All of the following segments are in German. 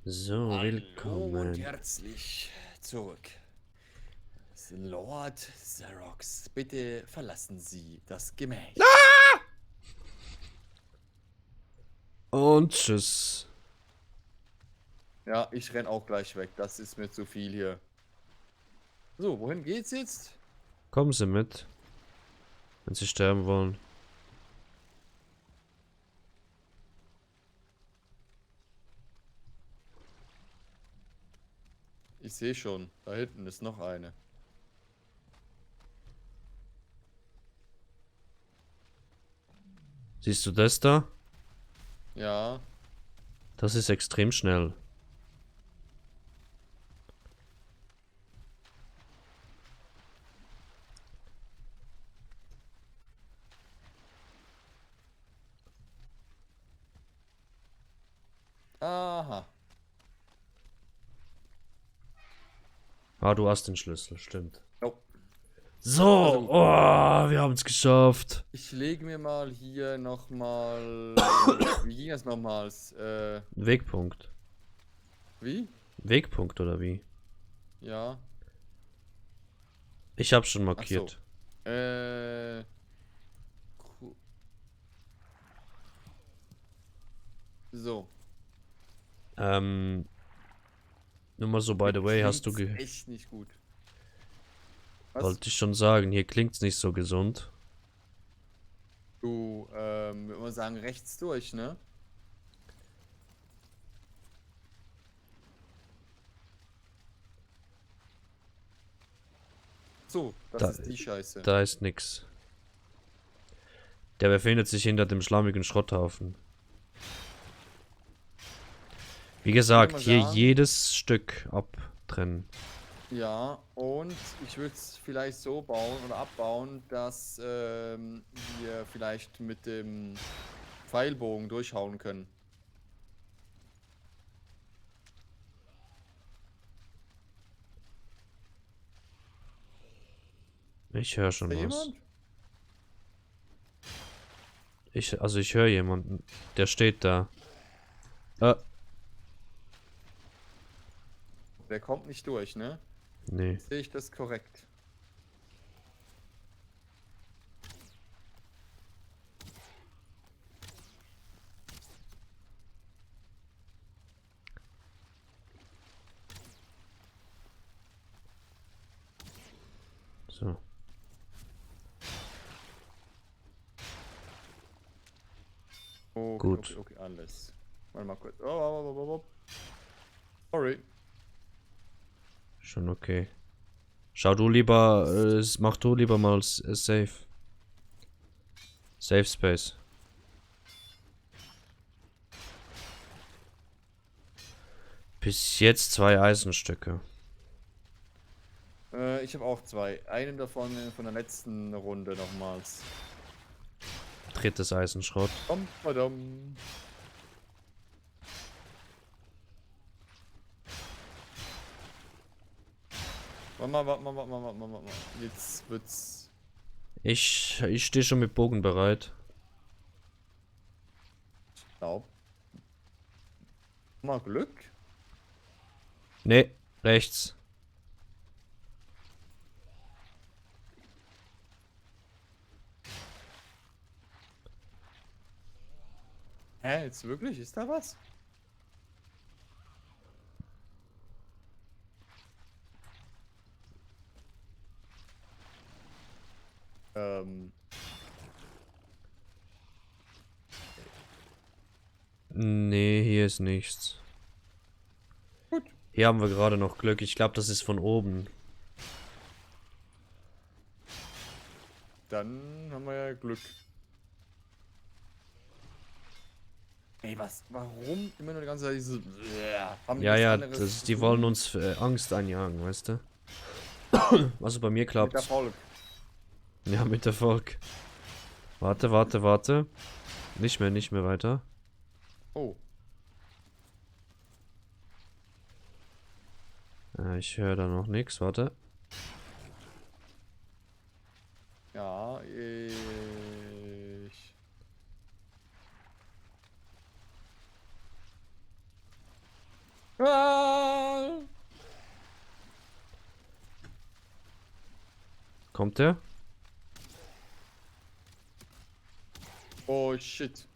So, Hallo und willkommen. herzlich zurück. Lord Xerox, bitte verlassen Sie das Gemäch. Und tschüss. Ja, ich renn auch gleich weg. Das ist mir zu viel hier. So, wohin geht's jetzt? Kommen Sie mit, wenn Sie sterben wollen. Ich sehe schon, da hinten ist noch eine. Siehst du das da? Ja, Das ist extrem schnell. aha. Ah, du hast den Schlüssel, stimmt. Oh. So, Also gut. oh, wir haben es geschafft. Ich lege mir mal hier nochmal... Wie ging das nochmals? Wegpunkt. Wie? Wegpunkt oder wie? Ja. Ich hab's schon Ach so. markiert. Ku- So. Nur mal so, by Hier the way, hast du klingt's echt nicht gut. Was? wollte ich schon sagen, hier klingt's nicht so gesund. Du, würde man sagen, rechts durch, ne? So, das Da, ist die Scheiße. da ist nix. Der befindet sich hinter dem schlammigen Schrotthaufen. Wie Ich würde gesagt, mal hier sagen, jedes Stück abtrennen. ja, und ich würde es vielleicht so bauen oder abbauen, dass wir vielleicht mit dem Pfeilbogen durchhauen können. Ich höre Ist da schon was. jemand? Also ich höre jemanden. Der steht da. Ah, Der kommt nicht durch, ne? nee. Sehe ich das korrekt? So. Okay, okay, Gut. okay, alles. Warte mal kurz. Oh. Sorry. Schon okay. Schau du lieber, mach du lieber mal Safe. Safe Space. Bis jetzt 2 Eisenstücke. Ich habe auch zwei. Einen davon von der letzten Runde nochmals. Drittes Eisenschrott. Verdammt. Warte mal. Jetzt wird's. Ich stehe schon mit Bogen bereit. Glaub. Mal Glück. Nee, rechts. Hä, jetzt wirklich? Ist da was? Ähm. Nee, hier ist nichts. Gut. Hier haben wir gerade noch Glück. Ich glaube, das ist von oben. Dann haben wir ja Glück. Ey, was? Warum immer nur die ganze Zeit diese. Haben die Ja, was ja, anderes zu die wollen tun? uns Angst einjagen, weißt du? Also bei mir Mit klappt's. Erfolg. Ja, mit Erfolg. Warte. Nicht mehr weiter. Oh. Ich höre da noch nichts, warte. Ja, Ah! Kommt der? Oh shit.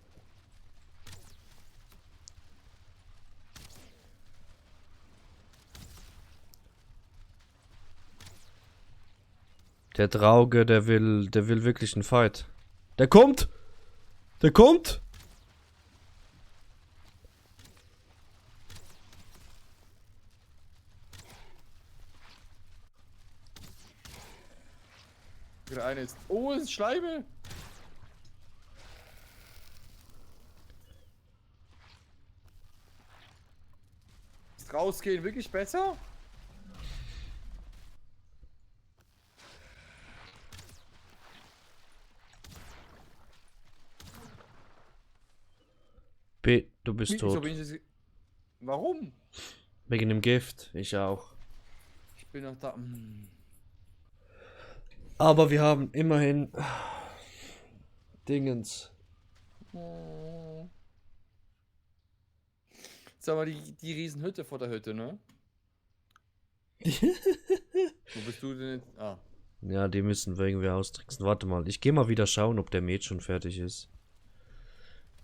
Der Drauge, der will wirklich einen Fight. Der kommt! Der kommt! Der eine ist. Oh, es ist Schleime. Ist rausgehen wirklich besser? Du bist Wieso tot. bin ich jetzt... Warum? Wegen dem Gift. Ich auch. Ich bin noch da. Aber wir haben immerhin Dingens. Oh. Sag mal, die Riesenhütte vor der Hütte, ne? Wo bist du denn jetzt? Ah. Ja, die müssen wir irgendwie austricksen. Warte mal, ich gehe mal wieder schauen, ob der Met schon fertig ist.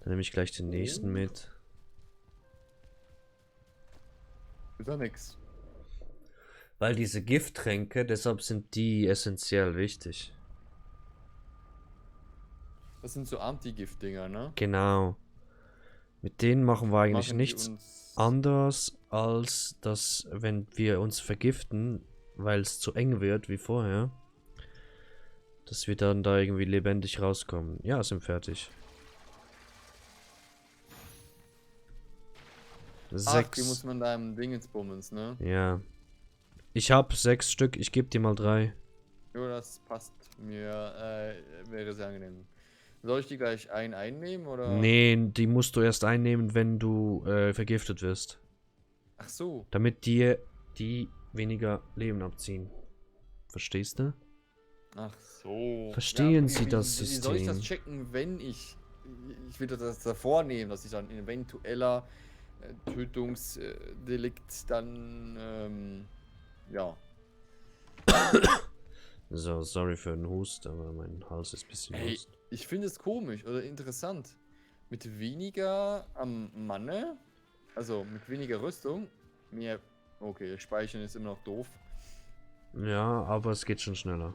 Dann nehme ich gleich den nächsten mit. Ist ja nix. Weil diese Gifttränke, deshalb sind die essentiell wichtig. Das sind so Anti-Gift-Dinger, ne? Genau. Mit denen machen wir eigentlich Machen die nichts uns. anders, als dass, wenn wir uns vergiften, weil es zu eng wird wie vorher, dass wir dann da irgendwie lebendig rauskommen. Ja, sind fertig. Ach, die 6. muss man da im Dingens bummens, ne? Ja. Ich hab 6 Stück, ich gebe dir mal 3. Jo, das passt mir. Wäre sehr angenehm. Soll ich die gleich einnehmen oder? Nee, die musst du erst einnehmen, wenn du vergiftet wirst. Ach so. Damit dir die weniger Leben abziehen. Verstehst du? Ach so. Verstehen Sie wie, das wie soll ich das System? checken, wenn ich. Ich will das davor nehmen, dass ich dann ein eventueller Tötungsdelikt dann. Ja. So, sorry für den Hust, aber mein Hals ist ein bisschen Hey, Hust. ich finde es komisch oder interessant. Mit weniger am Manne, also mit weniger Rüstung, mehr. Okay, Speichern ist immer noch doof. Ja, aber es geht schon schneller.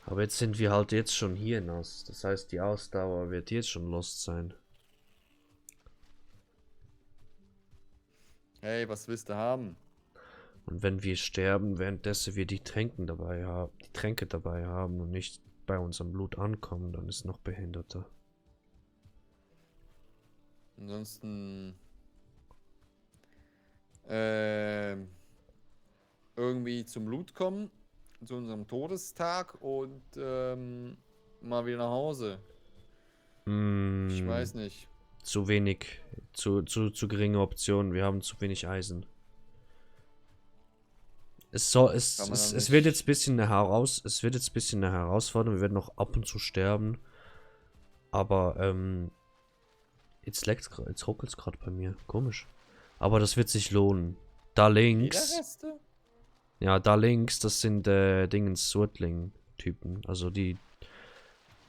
Aber jetzt sind wir halt jetzt schon hier nass. Das heißt, die Ausdauer wird jetzt schon lost sein. Hey, was willst du haben? Und wenn wir sterben, währenddessen wir die Tränke dabei haben und nicht bei unserem Blut ankommen, dann ist noch behinderter. Ansonsten irgendwie zum Loot kommen, zu unserem Todestag und mal wieder nach Hause. Ich weiß nicht. Zu wenig, zu geringe Optionen. Wir haben zu wenig Eisen. Es Kann man dann wird jetzt nicht. ein bisschen eine Herausforderung. Wir werden noch ab und zu sterben. Aber, jetzt ruckelt es gerade bei mir. Komisch. Aber das wird sich lohnen. Da links. Lederreste? Ja, da links, das sind, Dingens Surtling-Typen. Also die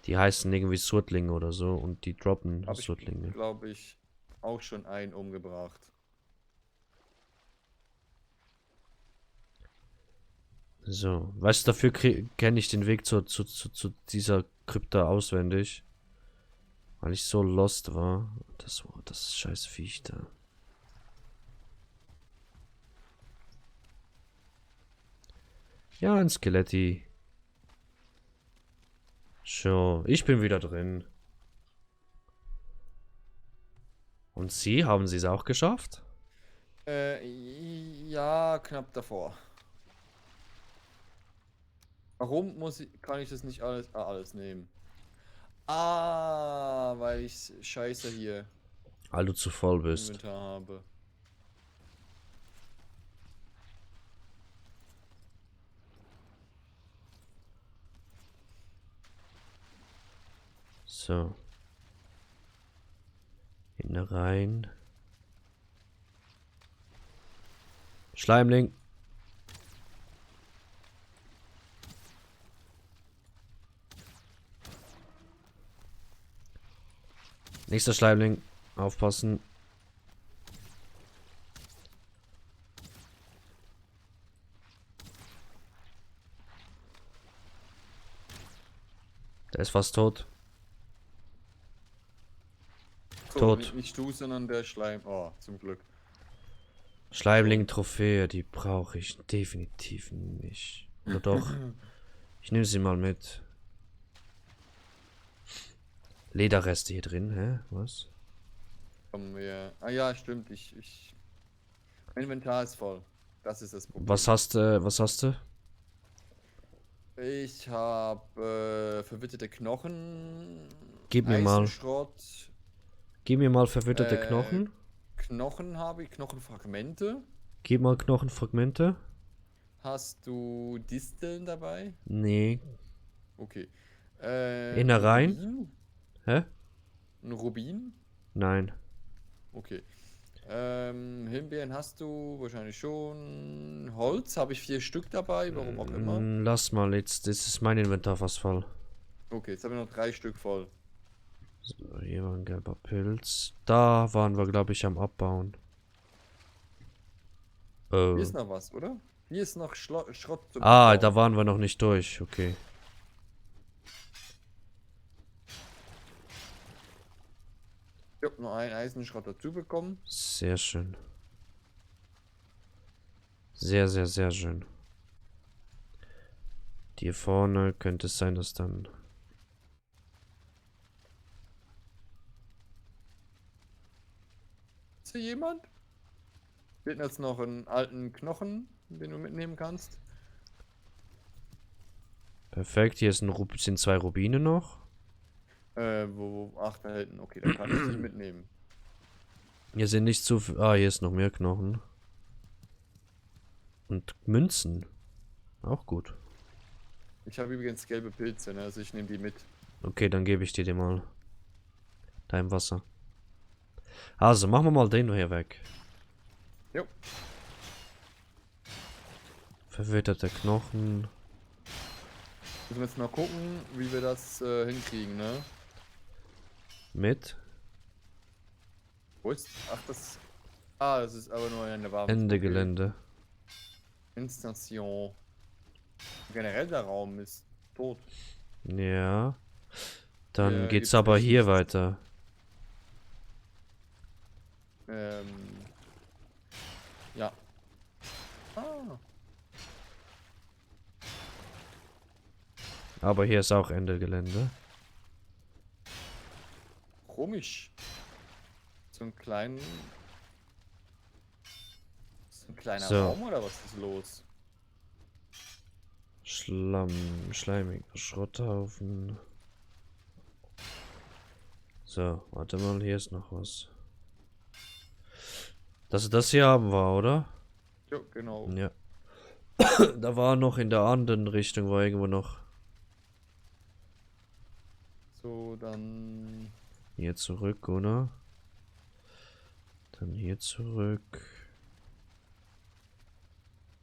heißen irgendwie Surtling oder so und die droppen Habe ich, Surtlinge. glaube ich, auch schon einen umgebracht. So, weißt du, dafür kenne ich den Weg zu dieser Krypta auswendig. Weil ich so lost war. Das scheiß Viech da. Ja, ein Skeletti. So, ich bin wieder drin. Und Sie, haben Sie es auch geschafft? Ja, knapp davor. Warum kann ich das nicht alles nehmen? Ah, weil ich Scheiße hier Weil du zu voll im bist. Inventar habe. So. Hinten rein. Schleimling. Nächster Schleimling. Aufpassen. Der ist fast tot. So, Tot. Nicht du, sondern der Schleim. Oh, zum Glück. Schleimling-Trophäe, die brauche ich definitiv nicht. Oder doch? Ich nehme sie mal mit. Lederreste hier drin, hä? Was? Kommen wir. Ah ja, stimmt. Mein Inventar ist voll. Das ist das Problem. Was hast du? Was hast du? Ich habe verwitterte Knochen. Gib mir mal. Eisenschrott. Gib mir mal verwitterte Knochen. Knochen habe ich, Knochenfragmente. Gib mal Knochenfragmente. Hast du Disteln dabei? Nee. Okay. Innereien? Rubin? Hä? Ein Rubin? Nein. Okay. Himbeeren hast du wahrscheinlich schon. Holz habe ich 4 Stück dabei, warum auch immer. Lass mal jetzt. Das ist mein Inventar fast voll. Okay, jetzt habe ich noch 3 Stück voll. So, hier war ein gelber Pilz. Da waren wir, glaube ich, am Abbauen. Hier ist noch was, oder? Hier ist noch Schrott zum Ah, Abbauen. da waren wir noch nicht durch. Okay. Ich habe nur einen Eisenschrott dazu bekommen. Sehr schön. Sehr, sehr, sehr schön. Hier vorne könnte es sein, dass dann... Ist hier jemand? Wir hätten jetzt noch einen alten Knochen, den du mitnehmen kannst. Perfekt, hier ist sind 2 Rubine noch. Ach, da hinten. Okay, dann kann ich die mitnehmen. Hier sind nicht zu viel... Ah, hier ist noch mehr Knochen. Und Münzen. Auch gut. Ich habe übrigens gelbe Pilze, ne? Also ich nehme die mit. Okay, dann gebe ich dir die mal. Da im Wasser. Also, machen wir mal den hier weg. Jo. Verwitterte Knochen. Müssen wir jetzt mal gucken, wie wir das hinkriegen, ne? Mit. Wo ist? Ach, das. Ah, das ist aber nur eine warme. Ende Gelände. Instation. Generell der Raum ist tot. Ja. Dann Hier geht's gibt's aber echt hier nichts. weiter. Ja. Ah. Aber hier ist auch Ende Gelände. Komisch. So ein kleiner So. Raum oder was ist los? Schleimiger Schrotthaufen. So, warte mal, hier ist noch was. Das hier haben wir, oder? Jo, genau. Ja. Da war noch in der anderen Richtung, war irgendwo noch. So, dann. Hier zurück, oder? Dann hier zurück.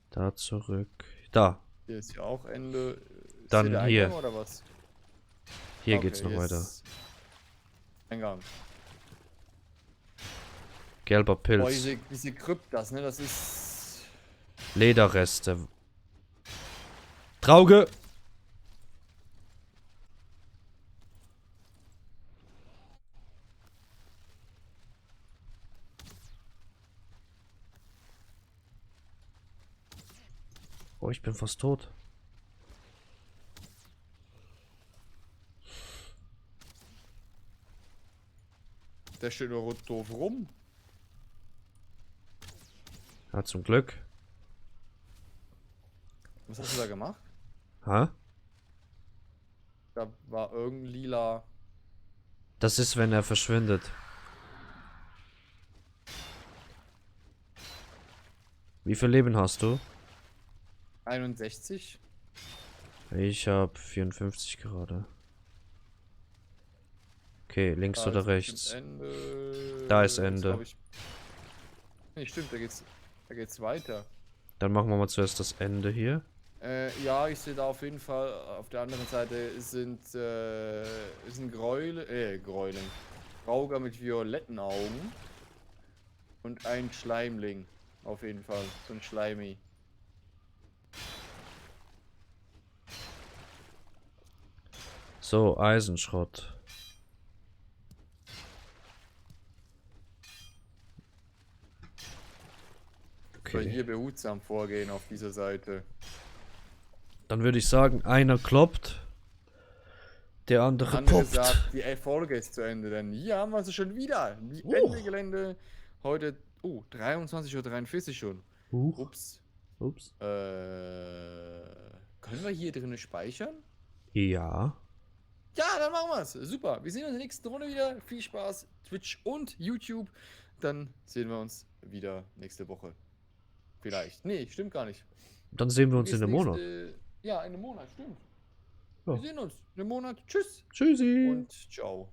Da zurück. Da. Hier ist ja auch Ende. Ist Dann der hier. Eingang oder was? Hier Okay, geht's noch hier weiter. ist Eingang. Gelber Boah, Pilz. diese Kryptas, ne? Das ist. Lederreste. Trauge! Oh, ich bin fast tot. Der steht nur doof rum. Ja, zum Glück. Was hast du da gemacht? Ha? Da war irgendein lila. Das ist, wenn er verschwindet. Wie viel Leben hast du? 61. Ich habe 54 gerade. Okay, links Da oder ist rechts? Ende. Da ist Das Ende. glaub ich. Nee, stimmt, da geht's weiter. Dann machen wir mal zuerst das Ende hier. Ja, ich sehe da auf jeden Fall, auf der anderen Seite sind Gräulen. Rauger mit violetten Augen. Und ein Schleimling. Auf jeden Fall. So ein Schleimi. So, Eisenschrott. So, Okay. hier behutsam vorgehen auf dieser Seite. Dann würde ich sagen, einer kloppt, der andere Andere poppt. sagt, die Folge ist zu Ende, denn hier haben wir sie schon wieder. Die Ende Gelände. Heute, 23:43 Uhr schon. Ups. Ups. Können wir hier drinnen speichern? Ja. Ja, dann machen wir es. Super. Wir sehen uns in der nächsten Runde wieder. Viel Spaß, Twitch und YouTube. Dann sehen wir uns wieder nächste Woche. Vielleicht. Nee, stimmt gar nicht. Dann sehen wir uns in einem Monat. Ja, in einem Monat, stimmt. Ja. Wir sehen uns in einem Monat. Tschüss Tschüssi. und ciao.